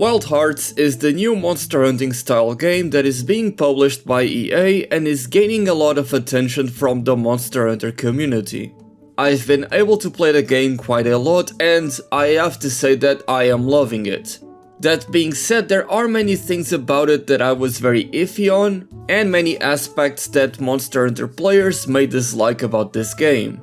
Wild Hearts is the new monster hunting style game that is being published by EA and is gaining a lot of attention from the Monster Hunter community. I've been able to play the game quite a lot and I have to say that I am loving it. That being said, there are many things about it that I was very iffy on, and many aspects that Monster Hunter players may dislike about this game.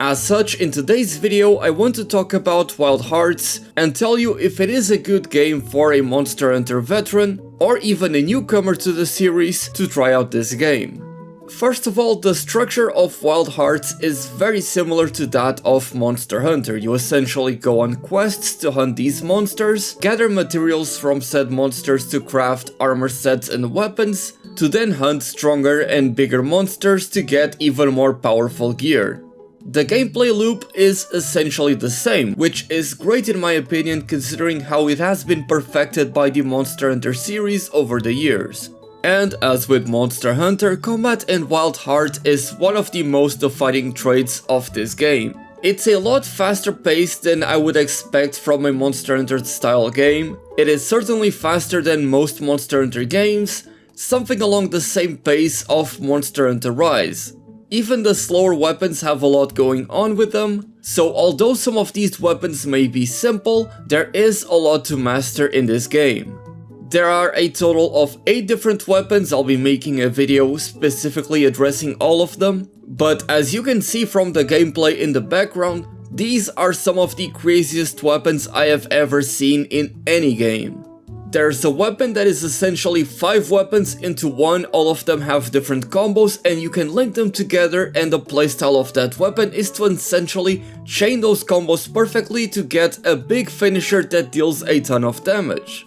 As such, in today's video I want to talk about Wild Hearts and tell you if it is a good game for a Monster Hunter veteran or even a newcomer to the series to try out this game. First of all, the structure of Wild Hearts is very similar to that of Monster Hunter. You essentially go on quests to hunt these monsters, gather materials from said monsters to craft armor sets and weapons, to then hunt stronger and bigger monsters to get even more powerful gear. The gameplay loop is essentially the same, which is great in my opinion considering how it has been perfected by the Monster Hunter series over the years. And as with Monster Hunter, combat in Wild Heart is one of the most defining traits of this game. It's a lot faster paced than I would expect from a Monster Hunter style game. It is certainly faster than most Monster Hunter games, something along the same pace of Monster Hunter Rise. Even the slower weapons have a lot going on with them, so although some of these weapons may be simple, there is a lot to master in this game. There are a total of 8 different weapons. I'll be making a video specifically addressing all of them, but as you can see from the gameplay in the background, these are some of the craziest weapons I have ever seen in any game. There's a weapon that is essentially 5 weapons into one, all of them have different combos and you can link them together, and the playstyle of that weapon is to essentially chain those combos perfectly to get a big finisher that deals a ton of damage.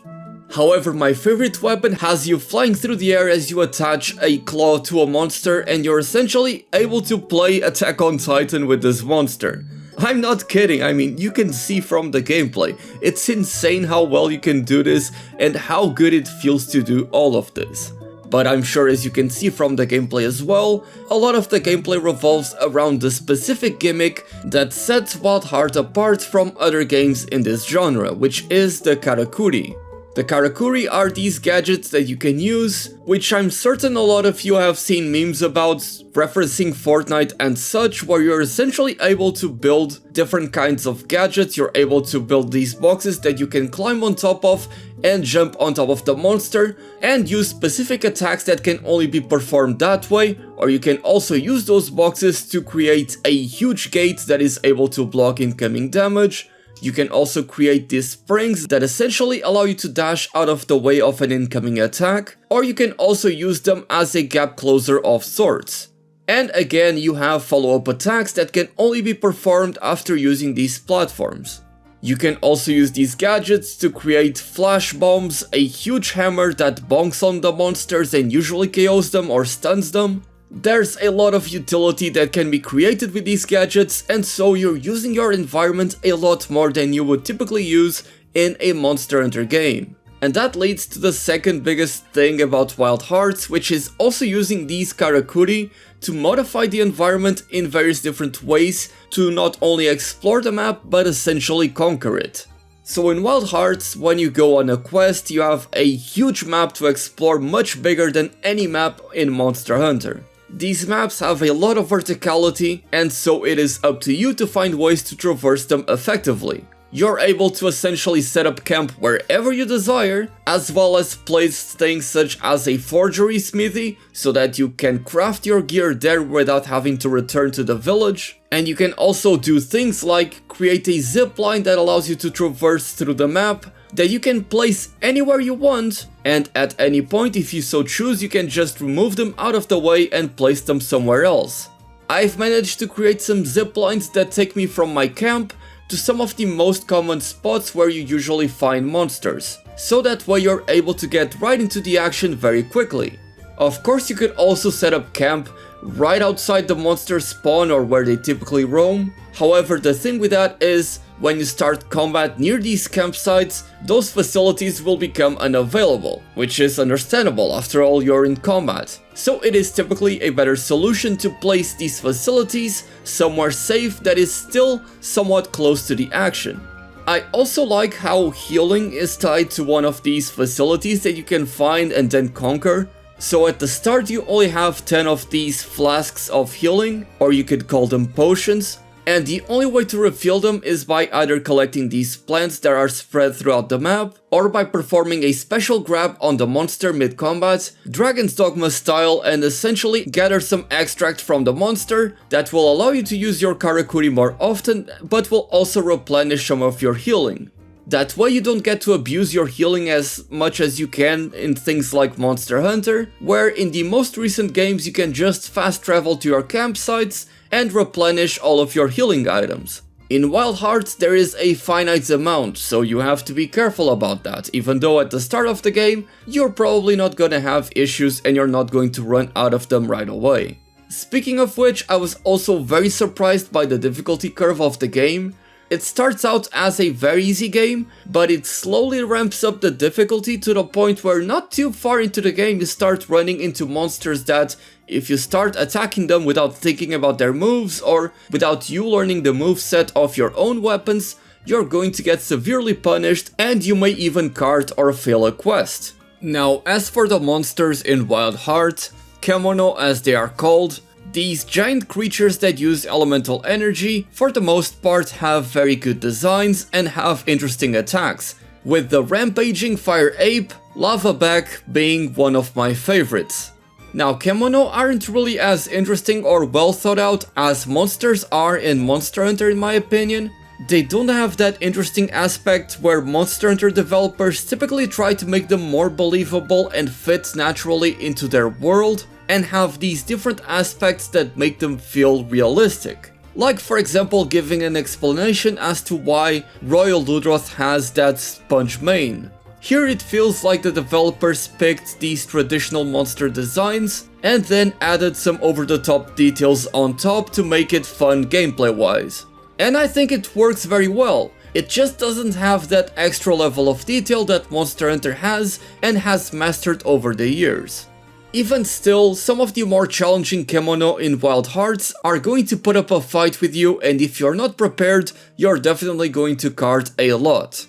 However, my favorite weapon has you flying through the air as you attach a claw to a monster and you're essentially able to play Attack on Titan with this monster. I'm not kidding, I mean, you can see from the gameplay. It's insane how well you can do this and how good it feels to do all of this. But I'm sure as you can see from the gameplay as well, a lot of the gameplay revolves around the specific gimmick that sets Wild Heart apart from other games in this genre, which is the Karakuri. The Karakuri are these gadgets that you can use, which I'm certain a lot of you have seen memes about, referencing Fortnite and such, where you're essentially able to build different kinds of gadgets. You're able to build these boxes that you can climb on top of and jump on top of the monster, and use specific attacks that can only be performed that way, or you can also use those boxes to create a huge gate that is able to block incoming damage. You can also create these springs that essentially allow you to dash out of the way of an incoming attack, or you can also use them as a gap closer of sorts. And again, you have follow-up attacks that can only be performed after using these platforms. You can also use these gadgets to create flash bombs, a huge hammer that bonks on the monsters and usually KOs them or stuns them. There's a lot of utility that can be created with these gadgets, and so you're using your environment a lot more than you would typically use in a Monster Hunter game. And that leads to the second biggest thing about Wild Hearts, which is also using these Karakuri to modify the environment in various different ways to not only explore the map, but essentially conquer it. So in Wild Hearts, when you go on a quest, you have a huge map to explore, much bigger than any map in Monster Hunter. These maps have a lot of verticality, and so it is up to you to find ways to traverse them effectively. You're able to essentially set up camp wherever you desire, as well as place things such as a forgery smithy, so that you can craft your gear there without having to return to the village. And you can also do things like create a zipline that allows you to traverse through the map, that you can place anywhere you want, and at any point, if you so choose, you can just remove them out of the way and place them somewhere else. I've managed to create some zip lines that take me from my camp to some of the most common spots where you usually find monsters, so that way you're able to get right into the action very quickly. Of course, you could also set up camp right outside the monster spawn or where they typically roam. However, the thing with that is, when you start combat near these campsites, those facilities will become unavailable, which is understandable, after all you're in combat. So it is typically a better solution to place these facilities somewhere safe that is still somewhat close to the action. I also like how healing is tied to one of these facilities that you can find and then conquer. So at the start you only have 10 of these flasks of healing, or you could call them potions, and the only way to refill them is by either collecting these plants that are spread throughout the map, or by performing a special grab on the monster mid-combat, Dragon's Dogma style, and essentially gather some extract from the monster that will allow you to use your Karakuri more often, but will also replenish some of your healing. That way you don't get to abuse your healing as much as you can in things like Monster Hunter, where in the most recent games you can just fast travel to your campsites and replenish all of your healing items. In Wild Hearts there is a finite amount, so you have to be careful about that, even though at the start of the game you're probably not gonna have issues and you're not going to run out of them right away. Speaking of which, I was also very surprised by the difficulty curve of the game. It starts out as a very easy game, but it slowly ramps up the difficulty to the point where not too far into the game you start running into monsters that, if you start attacking them without thinking about their moves or without you learning the moveset of your own weapons, you're going to get severely punished and you may even cart or fail a quest. Now, as for the monsters in Wild Heart, Kemono as they are called, these giant creatures that use elemental energy, for the most part have very good designs and have interesting attacks, with the rampaging fire ape, Lava Back being one of my favorites. Now, Kemono aren't really as interesting or well thought out as monsters are in Monster Hunter in my opinion. They don't have that interesting aspect where Monster Hunter developers typically try to make them more believable and fit naturally into their world, and have these different aspects that make them feel realistic. Like for example giving an explanation as to why Royal Ludroth has that sponge mane. Here it feels like the developers picked these traditional monster designs and then added some over-the-top details on top to make it fun gameplay wise. And I think it works very well. It just doesn't have that extra level of detail that Monster Hunter has and has mastered over the years. Even still, some of the more challenging Kemono in Wild Hearts are going to put up a fight with you, and if you're not prepared, you're definitely going to cart a lot.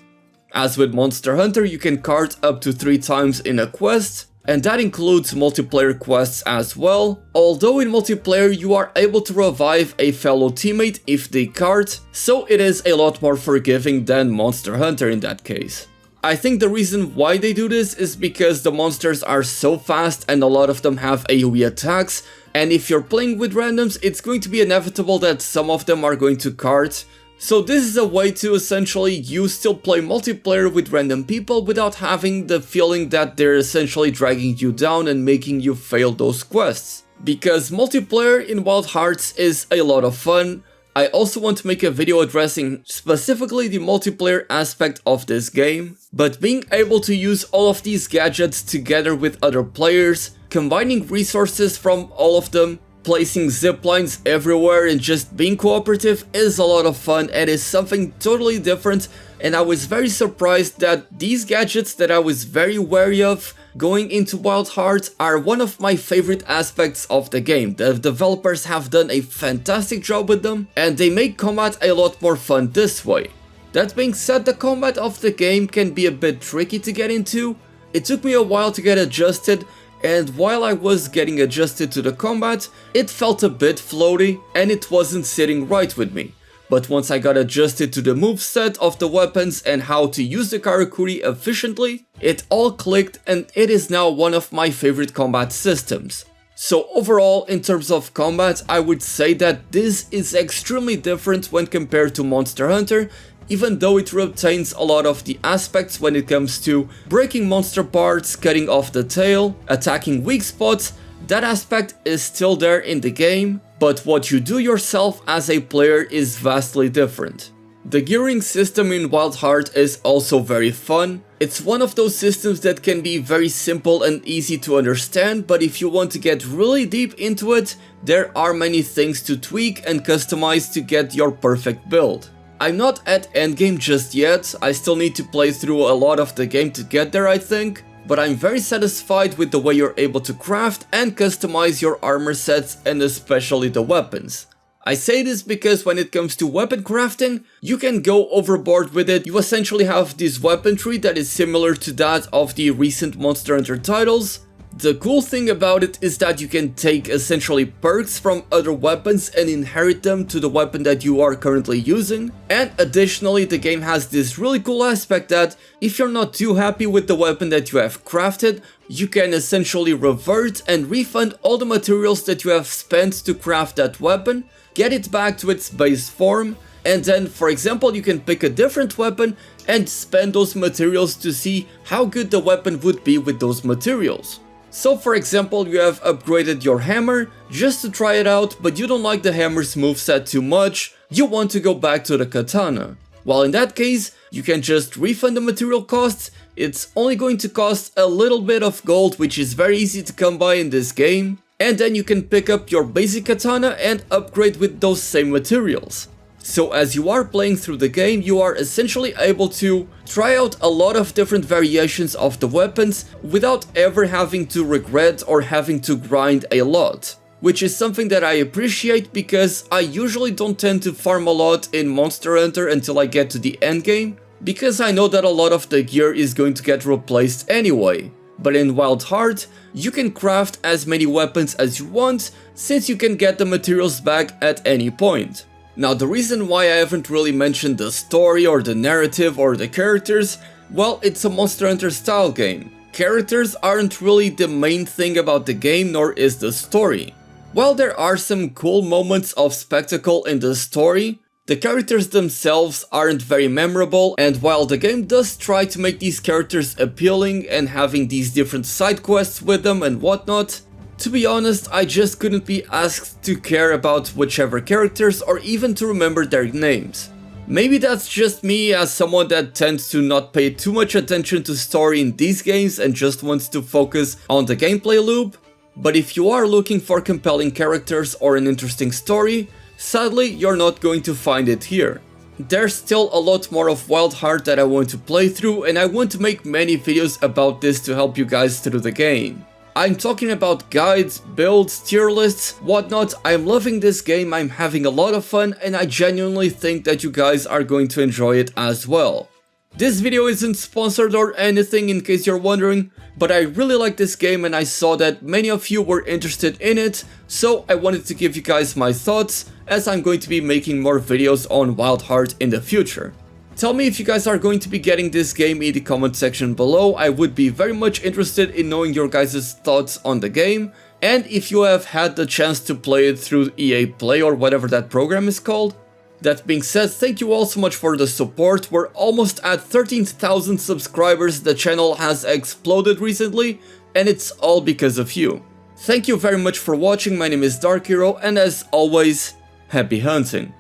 As with Monster Hunter, you can cart up to 3 times in a quest, and that includes multiplayer quests as well, although in multiplayer you are able to revive a fellow teammate if they cart, so it is a lot more forgiving than Monster Hunter in that case. I think the reason why they do this is because the monsters are so fast and a lot of them have AoE attacks, and if you're playing with randoms, it's going to be inevitable that some of them are going to cart. So this is a way to essentially you still play multiplayer with random people without having the feeling that they're essentially dragging you down and making you fail those quests. Because multiplayer in Wild Hearts is a lot of fun. I also want to make a video addressing specifically the multiplayer aspect of this game, but being able to use all of these gadgets together with other players, combining resources from all of them, placing ziplines everywhere and just being cooperative is a lot of fun and is something totally different, and I was very surprised that these gadgets that I was very wary of going into Wild Hearts are one of my favorite aspects of the game. The developers have done a fantastic job with them and they make combat a lot more fun this way. That being said, the combat of the game can be a bit tricky to get into. It took me a while to get adjusted, and while I was getting adjusted to the combat, it felt a bit floaty and it wasn't sitting right with me. But once I got adjusted to the moveset of the weapons and how to use the Karakuri efficiently, it all clicked and it is now one of my favorite combat systems. So overall, in terms of combat, I would say that this is extremely different when compared to Monster Hunter, even though it retains a lot of the aspects when it comes to breaking monster parts, cutting off the tail, attacking weak spots. That aspect is still there in the game, but what you do yourself as a player is vastly different. The gearing system in Wild Heart is also very fun. It's one of those systems that can be very simple and easy to understand, but if you want to get really deep into it, there are many things to tweak and customize to get your perfect build. I'm not at endgame just yet, I still need to play through a lot of the game to get there I think, but I'm very satisfied with the way you're able to craft and customize your armor sets and especially the weapons. I say this because when it comes to weapon crafting, you can go overboard with it. You essentially have this weapon tree that is similar to that of the recent Monster Hunter titles. The cool thing about it is that you can take essentially perks from other weapons and inherit them to the weapon that you are currently using. And additionally, the game has this really cool aspect that if you're not too happy with the weapon that you have crafted, you can essentially revert and refund all the materials that you have spent to craft that weapon, get it back to its base form, and then, for example, you can pick a different weapon and spend those materials to see how good the weapon would be with those materials. So for example, you have upgraded your hammer just to try it out, but you don't like the hammer's moveset too much, you want to go back to the katana. Well, in that case, you can just refund the material costs. It's only going to cost a little bit of gold, which is very easy to come by in this game, and then you can pick up your basic katana and upgrade with those same materials. So as you are playing through the game, you are essentially able to try out a lot of different variations of the weapons without ever having to regret or having to grind a lot. Which is something that I appreciate because I usually don't tend to farm a lot in Monster Hunter until I get to the end game, because I know that a lot of the gear is going to get replaced anyway. But in Wild Heart, you can craft as many weapons as you want, since you can get the materials back at any point. Now, the reason why I haven't really mentioned the story or the narrative or the characters, well, it's a Monster Hunter style game. Characters aren't really the main thing about the game, nor is the story. While there are some cool moments of spectacle in the story, the characters themselves aren't very memorable, and while the game does try to make these characters appealing and having these different side quests with them and whatnot, to be honest, I just couldn't be asked to care about whichever characters or even to remember their names. Maybe that's just me as someone that tends to not pay too much attention to story in these games and just wants to focus on the gameplay loop, but if you are looking for compelling characters or an interesting story, sadly you're not going to find it here. There's still a lot more of Wild Heart that I want to play through, and I want to make many videos about this to help you guys through the game. I'm talking about guides, builds, tier lists, whatnot. I'm loving this game, I'm having a lot of fun, and I genuinely think that you guys are going to enjoy it as well. This video isn't sponsored or anything in case you're wondering, but I really like this game and I saw that many of you were interested in it, so I wanted to give you guys my thoughts as I'm going to be making more videos on Wild Heart in the future. Tell me if you guys are going to be getting this game in the comment section below. I would be very much interested in knowing your guys' thoughts on the game, and if you have had the chance to play it through EA Play or whatever that program is called. That being said, thank you all so much for the support. We're almost at 13,000 subscribers, the channel has exploded recently, and it's all because of you. Thank you very much for watching, my name is Dark Hero, and as always, happy hunting.